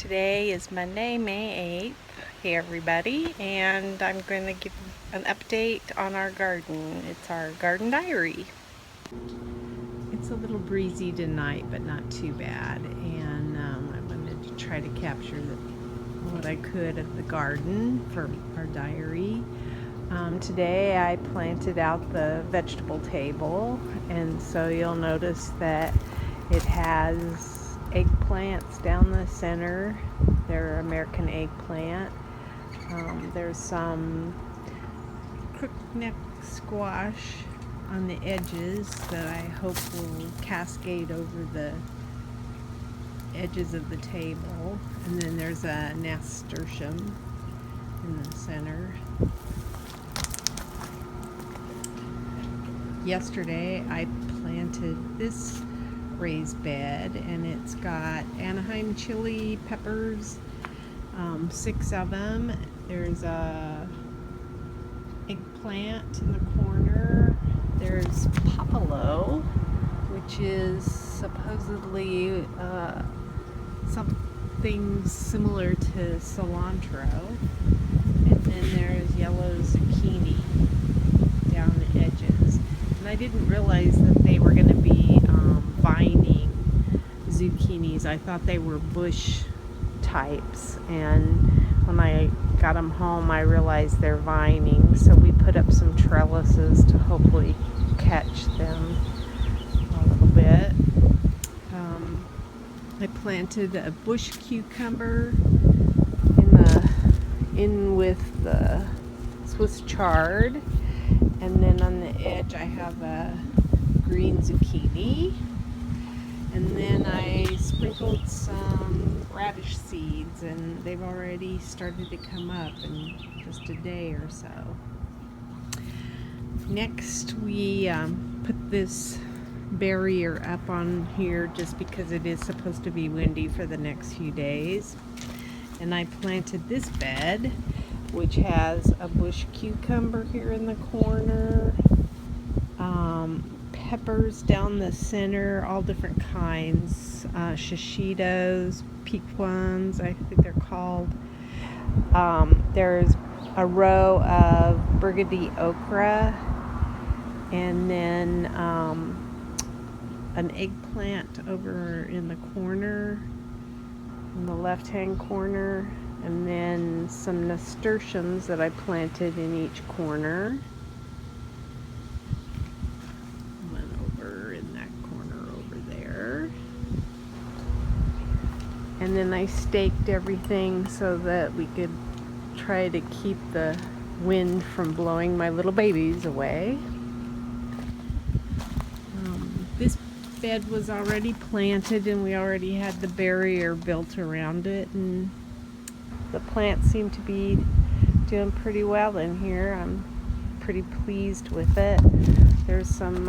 Today is Monday, May 8th. Hey everybody, and I'm going to give an update on our garden. It's our garden diary. It's a little breezy tonight, but not too bad, and I wanted to try to capture what I could of the garden for our diary. Today I planted out the vegetable table, and so you'll notice that it has eggplants down the center. They're American eggplant. There's some crookneck squash on the edges that I hope will cascade over the edges of the table. And then there's a nasturtium in the center. Yesterday I planted this raised bed, and it's got Anaheim chili peppers, 6 of them. There's a eggplant in the corner. There's popolo, which is supposedly something similar to cilantro. And then there's yellow zucchini down the edges. And I didn't realize that they were going to be vining zucchinis. I thought they were bush types, and when I got them home I realized they're vining, so we put up some trellises to hopefully catch them a little bit. I planted a bush cucumber in with the Swiss chard, and then on the edge I have a green zucchini, and then I sprinkled some radish seeds, and they've already started to come up in just a day or so. Next we put this barrier up on here just because it is supposed to be windy for the next few days. And I planted this bed, which has a bush cucumber here in the corner, peppers down the center, all different kinds, shishitos, piquans, I think they're called. There's a row of burgundy okra, and then an eggplant over in the corner, in the left-hand corner, and then some nasturtiums that I planted in each corner. One over in that corner over there. And then I staked everything so that we could try to keep the wind from blowing my little babies away. This bed was already planted, and we already had the barrier built around it, and the plants seem to be doing pretty well in here. I'm pretty pleased with it. There's some,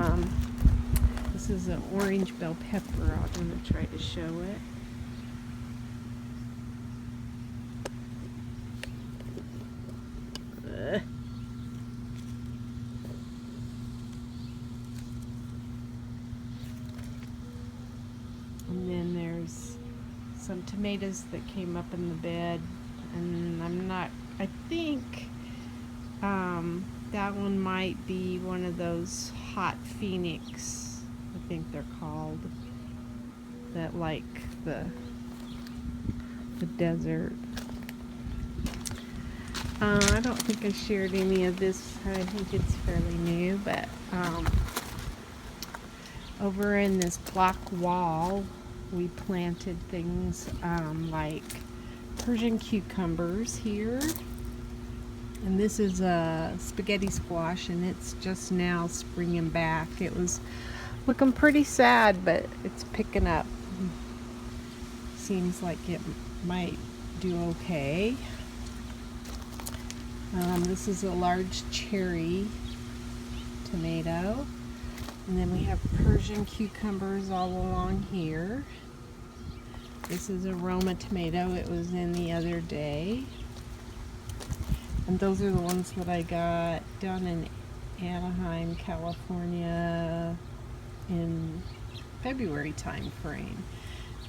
this is an orange bell pepper. I'm going to try to show it. And then there's some tomatoes that came up in the bed, and I think that one might be one of those hot phoenix, I think they're called, that like the desert. I don't think I shared any of this. I think it's fairly new, but over in this block wall we planted things like Persian cucumbers here, and this is a spaghetti squash, and it's just now springing back. It was looking pretty sad, but it's picking up. Seems like it might do okay. This is a large cherry tomato, and then we have Persian cucumbers all along here. This is a Roma tomato. It was in the other day. And those are the ones that I got down in Anaheim, California in February time frame.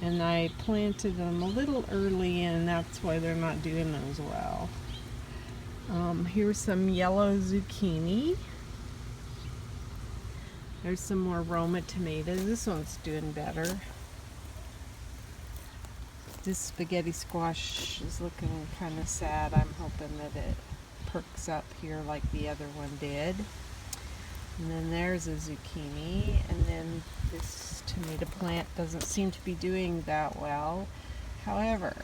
and I planted them a little early, and that's why they're not doing as well. Here's some yellow zucchini. There's some more Roma tomatoes. This one's doing better. This spaghetti squash is looking kind of sad. I'm hoping that it perks up here like the other one did. And then there's a zucchini, and then this tomato plant doesn't seem to be doing that well. However,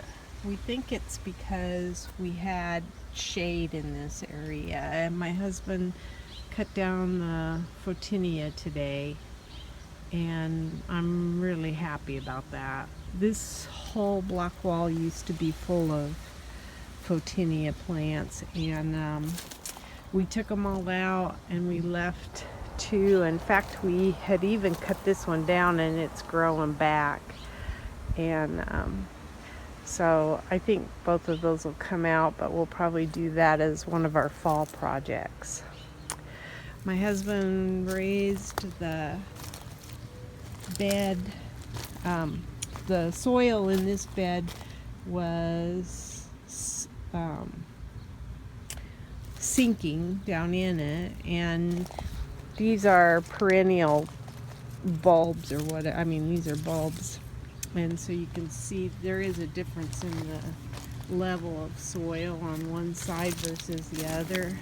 we think it's because we had shade in this area, and my husband cut down the photinia today, and I'm really happy about that. This whole block wall used to be full of photinia plants, and we took them all out and we left two. In fact, we had even cut this one down and it's growing back, and so I think both of those will come out, but we'll probably do that as one of our fall projects. My husband raised the bed. The soil in this bed was sinking down in it, and these are perennial bulbs, or what I mean, these are bulbs, and so you can see there is a difference in the level of soil on one side versus the other.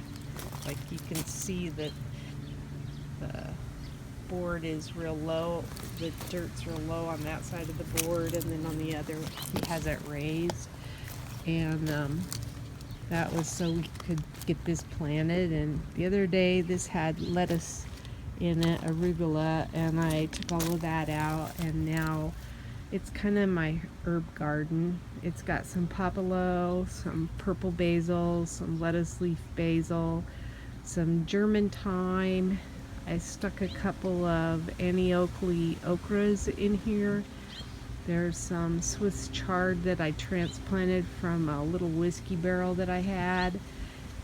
Like, you can see that the board is real low, the dirt's real low on that side of the board, and then on the other he has it raised, and that was so we could get this planted. And the other day this had lettuce in it, arugula, and I took all of that out, and now it's kind of my herb garden. It's got some popolo, some purple basil, some lettuce leaf basil, some German thyme. I stuck a couple of Annie Oakley okras in here. There's some Swiss chard that I transplanted from a little whiskey barrel that I had.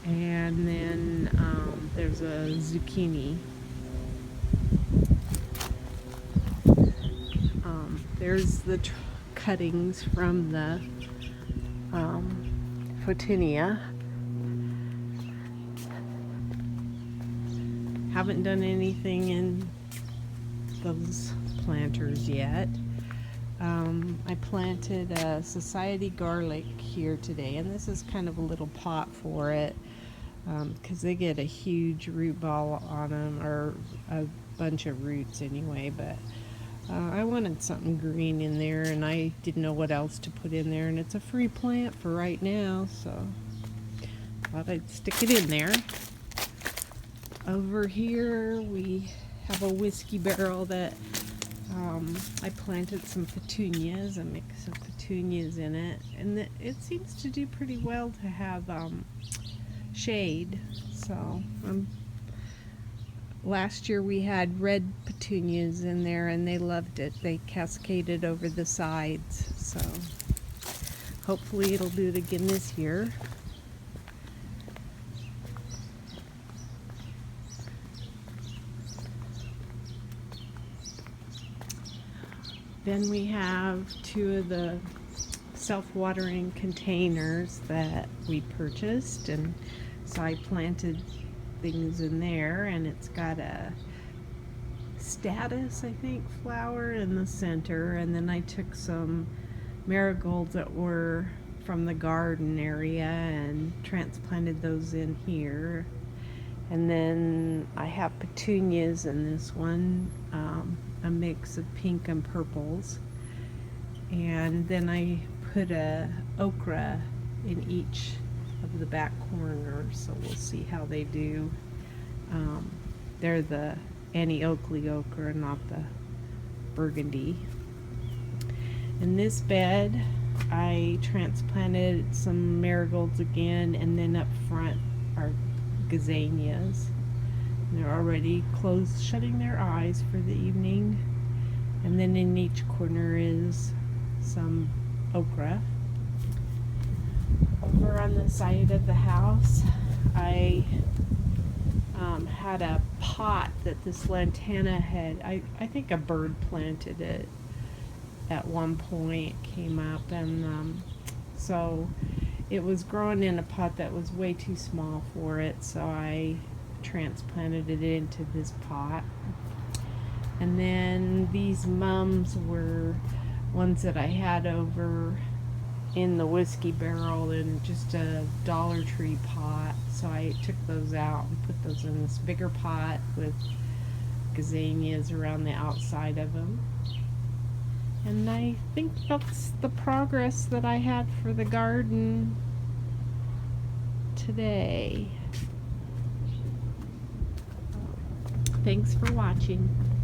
And then there's a zucchini. There's the cuttings from the photinia. Haven't done anything in those planters yet. I planted a society garlic here today, and this is kind of a little pot for it, because they get a huge root ball on them, or a bunch of roots anyway, but I wanted something green in there, and I didn't know what else to put in there, and it's a free plant for right now, so thought I'd stick it in there. Over here we have a whiskey barrel that I planted some petunias, a mix of petunias in it, and it seems to do pretty well to have shade. So last year we had red petunias in there, and they loved it. They cascaded over the sides, so hopefully it'll do it again this year. Then we have two of the self-watering containers that we purchased, and so I planted things in there, and it's got a status, I think, flower in the center, and then I took some marigolds that were from the garden area and transplanted those in here. And then I have petunias in this one, a mix of pink and purples, and then I put a okra in each of the back corners, so we'll see how they do. They're the Annie Oakley okra, not the burgundy. In this bed I transplanted some marigolds again, and then up front are gazanias. They're already closed, shutting their eyes for the evening. And then in each corner is some okra. Over on the side of the house, I had a pot that this lantana had, I think a bird planted it, at one point came up, and so it was growing in a pot that was way too small for it, so I transplanted it into this pot. And then these mums were ones that I had over in the whiskey barrel in just a Dollar Tree pot, so I took those out and put those in this bigger pot with gazanias around the outside of them. And I think that's the progress that I had for the garden today. Thanks for watching.